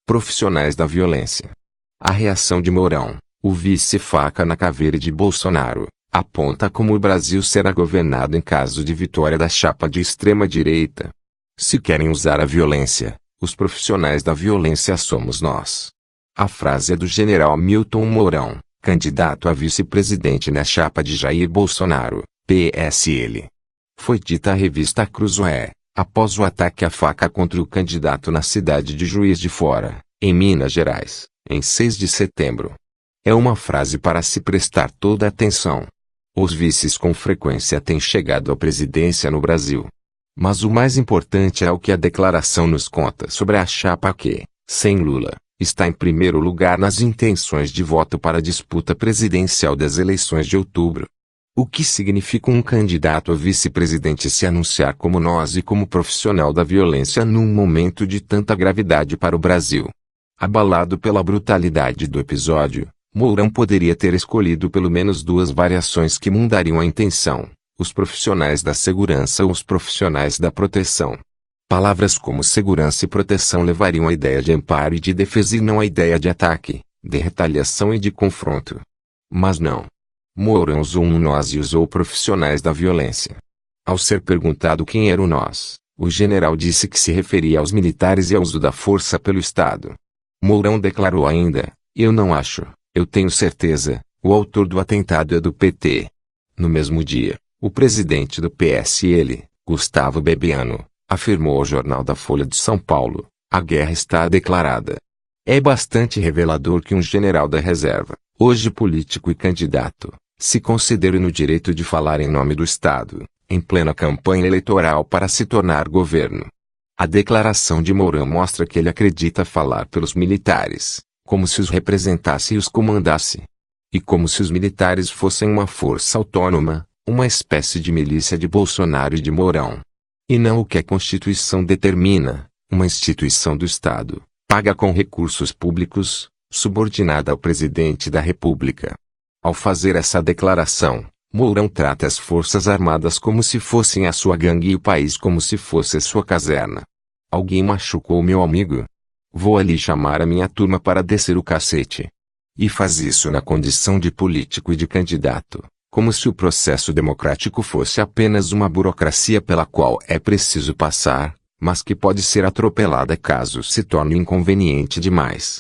Profissionais da violência. A reação de Mourão, o vice-faca na caveira de Bolsonaro, aponta como o Brasil será governado em caso de vitória da chapa de extrema-direita. Se querem usar a violência, os profissionais da violência somos nós. A frase é do general Milton Mourão, candidato a vice-presidente na chapa de Jair Bolsonaro, PSL. Foi dita à revista Cruzoé, após o ataque à faca contra o candidato na cidade de Juiz de Fora, em Minas Gerais, em 6 de setembro. É uma frase para se prestar toda atenção. Os vices com frequência têm chegado à presidência no Brasil. Mas o mais importante é o que a declaração nos conta sobre a chapa que, sem Lula, está em primeiro lugar nas intenções de voto para a disputa presidencial das eleições de outubro. O que significa um candidato a vice-presidente se anunciar como nós e como profissional da violência num momento de tanta gravidade para o Brasil? Abalado pela brutalidade do episódio, Mourão poderia ter escolhido pelo menos duas variações que mudariam a intenção: os profissionais da segurança ou os profissionais da proteção. Palavras como segurança e proteção levariam a ideia de amparo e de defesa e não a ideia de ataque, de retaliação e de confronto. Mas não. Mourão usou um nós e usou profissionais da violência. Ao ser perguntado quem era o nós, o general disse que se referia aos militares e ao uso da força pelo Estado. Mourão declarou ainda: "Eu não acho, eu tenho certeza, o autor do atentado é do PT." No mesmo dia, o presidente do PSL, Gustavo Bebiano, afirmou ao jornal da Folha de São Paulo: "A guerra está declarada." É bastante revelador que um general da reserva, hoje político e candidato, se considere no direito de falar em nome do Estado, em plena campanha eleitoral para se tornar governo. A declaração de Mourão mostra que ele acredita falar pelos militares, como se os representasse e os comandasse. E como se os militares fossem uma força autônoma, uma espécie de milícia de Bolsonaro e de Mourão. E não o que a Constituição determina, uma instituição do Estado, paga com recursos públicos, subordinada ao presidente da República. Ao fazer essa declaração, Mourão trata as Forças Armadas como se fossem a sua gangue e o país como se fosse a sua caserna. Alguém machucou meu amigo? Vou ali chamar a minha turma para descer o cacete. E faz isso na condição de político e de candidato, como se o processo democrático fosse apenas uma burocracia pela qual é preciso passar, mas que pode ser atropelada caso se torne inconveniente demais.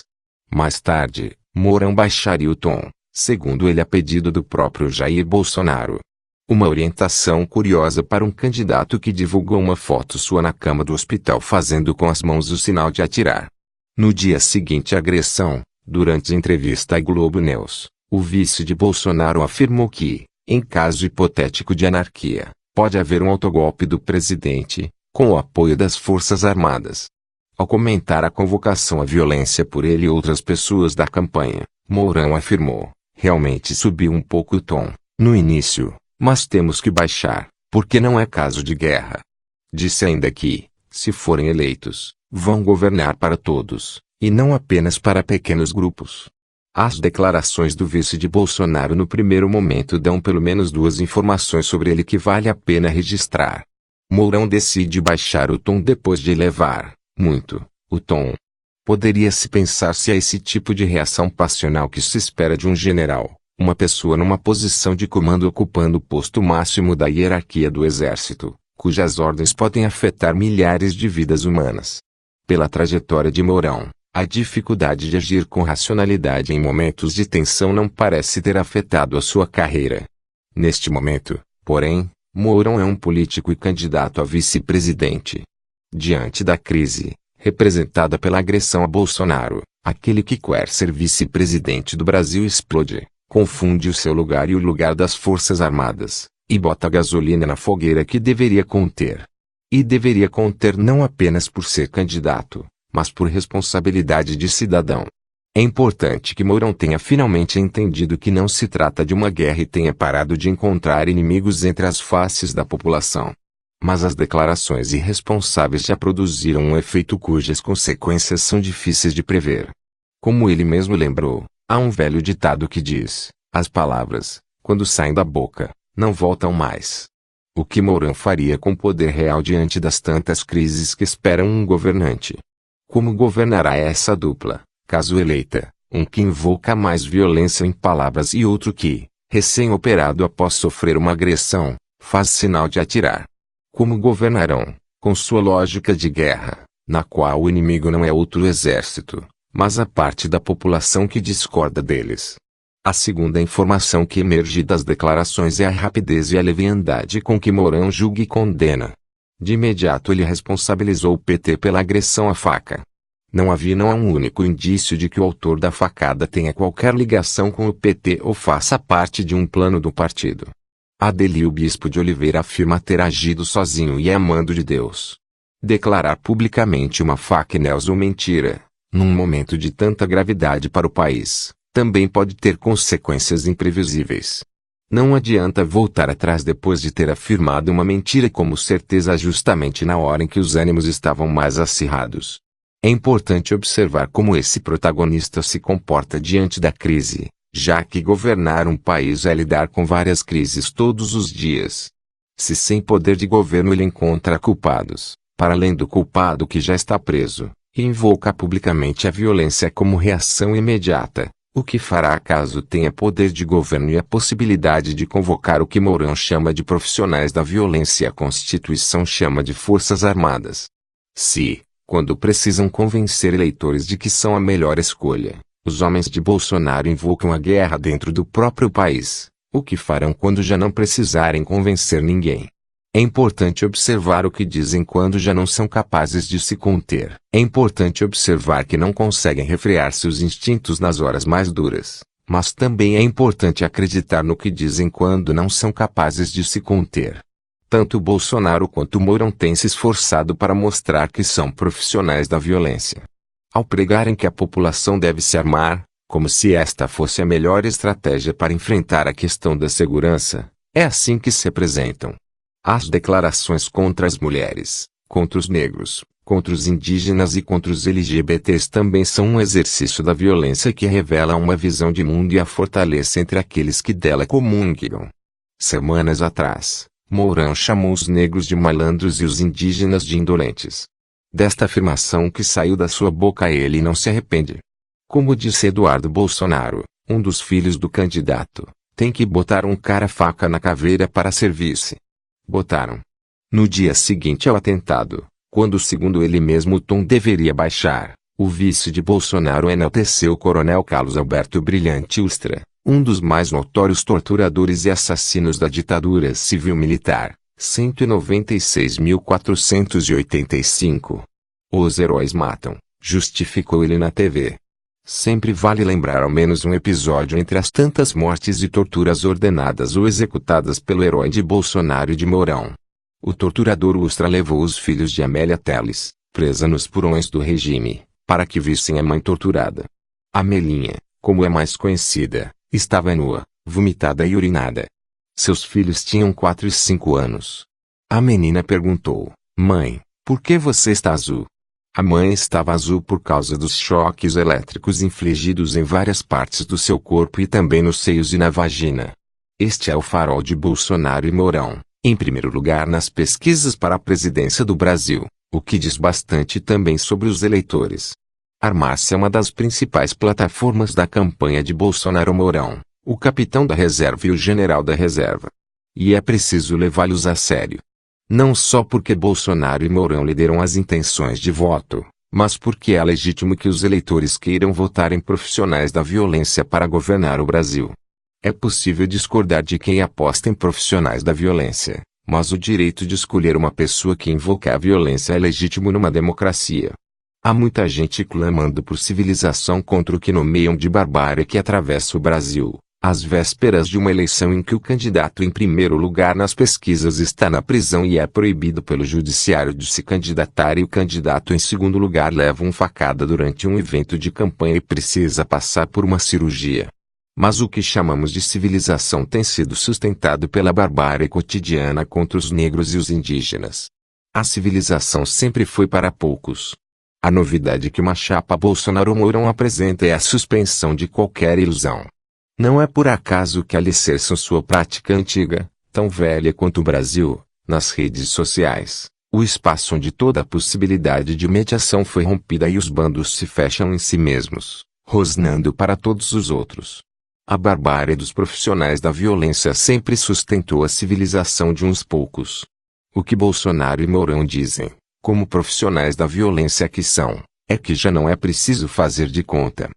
Mais tarde, Mourão baixaria o tom, segundo ele a pedido do próprio Jair Bolsonaro. Uma orientação curiosa para um candidato que divulgou uma foto sua na cama do hospital fazendo com as mãos o sinal de atirar. No dia seguinte à agressão, durante entrevista à Globo News, o vice de Bolsonaro afirmou que, em caso hipotético de anarquia, pode haver um autogolpe do presidente, com o apoio das Forças Armadas. Ao comentar a convocação à violência por ele e outras pessoas da campanha, Mourão afirmou: "Realmente subiu um pouco o tom, no início, mas temos que baixar, porque não é caso de guerra." Disse ainda que, se forem eleitos, vão governar para todos, e não apenas para pequenos grupos. As declarações do vice de Bolsonaro no primeiro momento dão pelo menos duas informações sobre ele que vale a pena registrar. Mourão decide baixar o tom depois de elevar, muito, o tom. Poderia-se pensar se é esse tipo de reação passional que se espera de um general, uma pessoa numa posição de comando ocupando o posto máximo da hierarquia do exército, cujas ordens podem afetar milhares de vidas humanas. Pela trajetória de Mourão, a dificuldade de agir com racionalidade em momentos de tensão não parece ter afetado a sua carreira. Neste momento, porém, Mourão é um político e candidato a vice-presidente. Diante da crise, representada pela agressão a Bolsonaro, aquele que quer ser vice-presidente do Brasil explode, confunde o seu lugar e o lugar das Forças Armadas, e bota gasolina na fogueira que deveria conter. E deveria conter não apenas por ser candidato, mas por responsabilidade de cidadão. É importante que Mourão tenha finalmente entendido que não se trata de uma guerra e tenha parado de encontrar inimigos entre as faces da população. Mas as declarações irresponsáveis já produziram um efeito cujas consequências são difíceis de prever. Como ele mesmo lembrou, há um velho ditado que diz: as palavras, quando saem da boca, não voltam mais. O que Mourão faria com poder real diante das tantas crises que esperam um governante? Como governará essa dupla, caso eleita, um que invoca mais violência em palavras e outro que, recém-operado após sofrer uma agressão, faz sinal de atirar? Como governarão, com sua lógica de guerra, na qual o inimigo não é outro exército, mas a parte da população que discorda deles? A segunda informação que emerge das declarações é a rapidez e a leviandade com que Mourão julga e condena. De imediato ele responsabilizou o PT pela agressão à faca. Não há um único indício de que o autor da facada tenha qualquer ligação com o PT ou faça parte de um plano do partido. Adelio Bispo de Oliveira afirma ter agido sozinho e a mando de Deus. Declarar publicamente uma fake news ou mentira, num momento de tanta gravidade para o país, também pode ter consequências imprevisíveis. Não adianta voltar atrás depois de ter afirmado uma mentira como certeza justamente na hora em que os ânimos estavam mais acirrados. É importante observar como esse protagonista se comporta diante da crise, já que governar um país é lidar com várias crises todos os dias. Se sem poder de governo ele encontra culpados, para além do culpado que já está preso, e invoca publicamente a violência como reação imediata, o que fará caso tenha poder de governo e a possibilidade de convocar o que Mourão chama de profissionais da violência e a Constituição chama de Forças Armadas? Se, quando precisam convencer eleitores de que são a melhor escolha, os homens de Bolsonaro invocam a guerra dentro do próprio país, o que farão quando já não precisarem convencer ninguém? É importante observar o que dizem quando já não são capazes de se conter. É importante observar que não conseguem refrear seus instintos nas horas mais duras, mas também é importante acreditar no que dizem quando não são capazes de se conter. Tanto Bolsonaro quanto Mourão têm se esforçado para mostrar que são profissionais da violência. Ao pregarem que a população deve se armar, como se esta fosse a melhor estratégia para enfrentar a questão da segurança, é assim que se apresentam. As declarações contra as mulheres, contra os negros, contra os indígenas e contra os LGBTs também são um exercício da violência que revela uma visão de mundo e a fortaleza entre aqueles que dela comungam. Semanas atrás, Mourão chamou os negros de malandros e os indígenas de indolentes. Desta afirmação que saiu da sua boca ele não se arrepende. Como disse Eduardo Bolsonaro, um dos filhos do candidato, tem que botar um cara faca na caveira para servir-se. Botaram. No dia seguinte ao atentado, quando segundo ele mesmo o tom deveria baixar, o vice de Bolsonaro enalteceu o coronel Carlos Alberto Brilhante Ustra, um dos mais notórios torturadores e assassinos da ditadura civil-militar, 196.485. Os heróis matam, justificou ele na TV. Sempre vale lembrar ao menos um episódio entre as tantas mortes e torturas ordenadas ou executadas pelo herói de Bolsonaro e de Mourão. O torturador Ustra levou os filhos de Amélia Telles, presa nos porões do regime, para que vissem a mãe torturada. Amelinha, como é mais conhecida, estava nua, vomitada e urinada. Seus filhos tinham 4 e 5 anos. A menina perguntou: "Mãe, por que você está azul?" A mãe estava azul por causa dos choques elétricos infligidos em várias partes do seu corpo e também nos seios e na vagina. Este é o farol de Bolsonaro e Mourão, em primeiro lugar nas pesquisas para a presidência do Brasil, o que diz bastante também sobre os eleitores. Armar-se é uma das principais plataformas da campanha de Bolsonaro-Mourão, o capitão da reserva e o general da reserva. E é preciso levá-los a sério. Não só porque Bolsonaro e Mourão lideram as intenções de voto, mas porque é legítimo que os eleitores queiram votar em profissionais da violência para governar o Brasil. É possível discordar de quem aposta em profissionais da violência, mas o direito de escolher uma pessoa que invoca a violência é legítimo numa democracia. Há muita gente clamando por civilização contra o que nomeiam de barbárie que atravessa o Brasil, às vésperas de uma eleição em que o candidato em primeiro lugar nas pesquisas está na prisão e é proibido pelo judiciário de se candidatar e o candidato em segundo lugar leva uma facada durante um evento de campanha e precisa passar por uma cirurgia. Mas o que chamamos de civilização tem sido sustentado pela barbárie cotidiana contra os negros e os indígenas. A civilização sempre foi para poucos. A novidade que uma chapa Bolsonaro-Mourão apresenta é a suspensão de qualquer ilusão. Não é por acaso que alicerçam sua prática antiga, tão velha quanto o Brasil, nas redes sociais, O espaço onde toda a possibilidade de mediação foi rompida e os bandos se fecham em si mesmos, rosnando para todos os outros. A barbárie dos profissionais da violência sempre sustentou a civilização de uns poucos. O que Bolsonaro e Mourão dizem, como profissionais da violência que são, é que já não é preciso fazer de conta.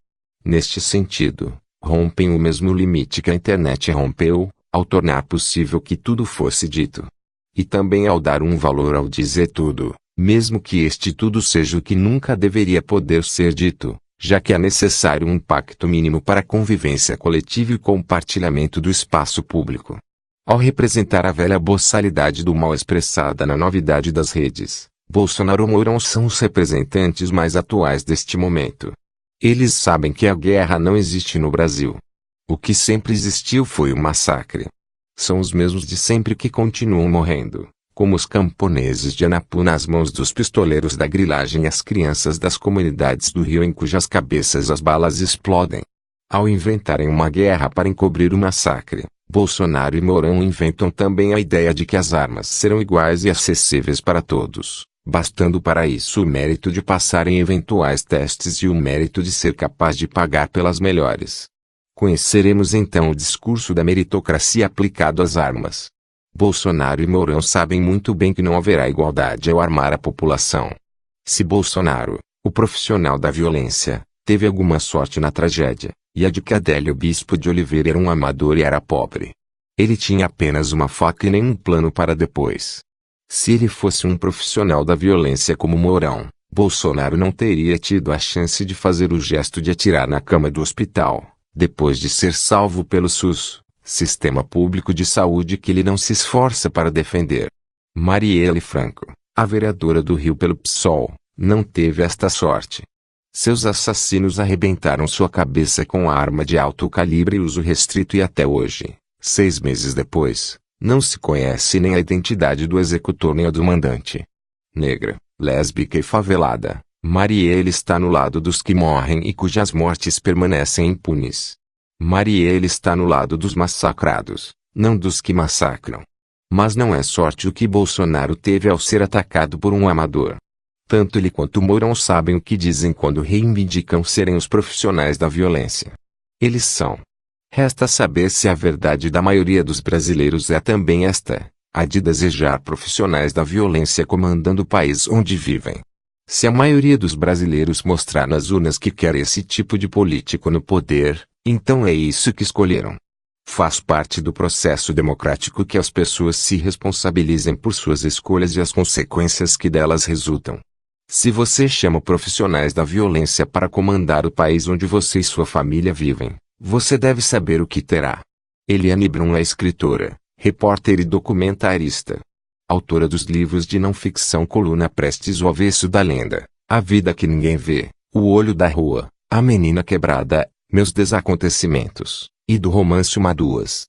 Neste sentido, rompem o mesmo limite que a internet rompeu, ao tornar possível que tudo fosse dito. E também ao dar um valor ao dizer tudo, mesmo que este tudo seja o que nunca deveria poder ser dito, já que é necessário um pacto mínimo para a convivência coletiva e compartilhamento do espaço público. Ao representar a velha boçalidade do mal expressada na novidade das redes, Bolsonaro e Mourão são os representantes mais atuais deste momento. Eles sabem que a guerra não existe no Brasil. O que sempre existiu foi o massacre. São os mesmos de sempre que continuam morrendo, como os camponeses de Anapu nas mãos dos pistoleiros da grilagem e as crianças das comunidades do Rio em cujas cabeças as balas explodem. Ao inventarem uma guerra para encobrir o massacre, Bolsonaro e Mourão inventam também a ideia de que as armas serão iguais e acessíveis para todos, bastando para isso o mérito de passar em eventuais testes e o mérito de ser capaz de pagar pelas melhores. Conheceremos então o discurso da meritocracia aplicado às armas. Bolsonaro e Mourão sabem muito bem que não haverá igualdade ao armar a população. Se Bolsonaro, o profissional da violência, teve alguma sorte na tragédia, e a de que Adélio Bispo de Oliveira era um amador e era pobre. Ele tinha apenas uma faca e nenhum plano para depois. Se ele fosse um profissional da violência como Mourão, Bolsonaro não teria tido a chance de fazer o gesto de atirar na cama do hospital, depois de ser salvo pelo SUS, sistema público de saúde que ele não se esforça para defender. Marielle Franco, a vereadora do Rio pelo PSOL, não teve esta sorte. Seus assassinos arrebentaram sua cabeça com arma de alto calibre e uso restrito e até hoje, 6 meses depois, não se conhece nem a identidade do executor nem a do mandante. Negra, lésbica e favelada, Marielle está no lado dos que morrem e cujas mortes permanecem impunes. Marielle está no lado dos massacrados, não dos que massacram. Mas não é sorte o que Bolsonaro teve ao ser atacado por um amador. Tanto ele quanto Mourão sabem o que dizem quando reivindicam serem os profissionais da violência. Eles são. Resta saber se a verdade da maioria dos brasileiros é também esta, a de desejar profissionais da violência comandando o país onde vivem. Se a maioria dos brasileiros mostrar nas urnas que quer esse tipo de político no poder, então é isso que escolheram. Faz parte do processo democrático que as pessoas se responsabilizem por suas escolhas e as consequências que delas resultam. Se você chama profissionais da violência para comandar o país onde você e sua família vivem, você deve saber o que terá. Eliane Brum é escritora, repórter e documentarista. Autora dos livros de não-ficção Coluna Prestes o Avesso da Lenda, A Vida que Ninguém Vê, O Olho da Rua, A Menina Quebrada, Meus Desacontecimentos, e do romance Uma Duas.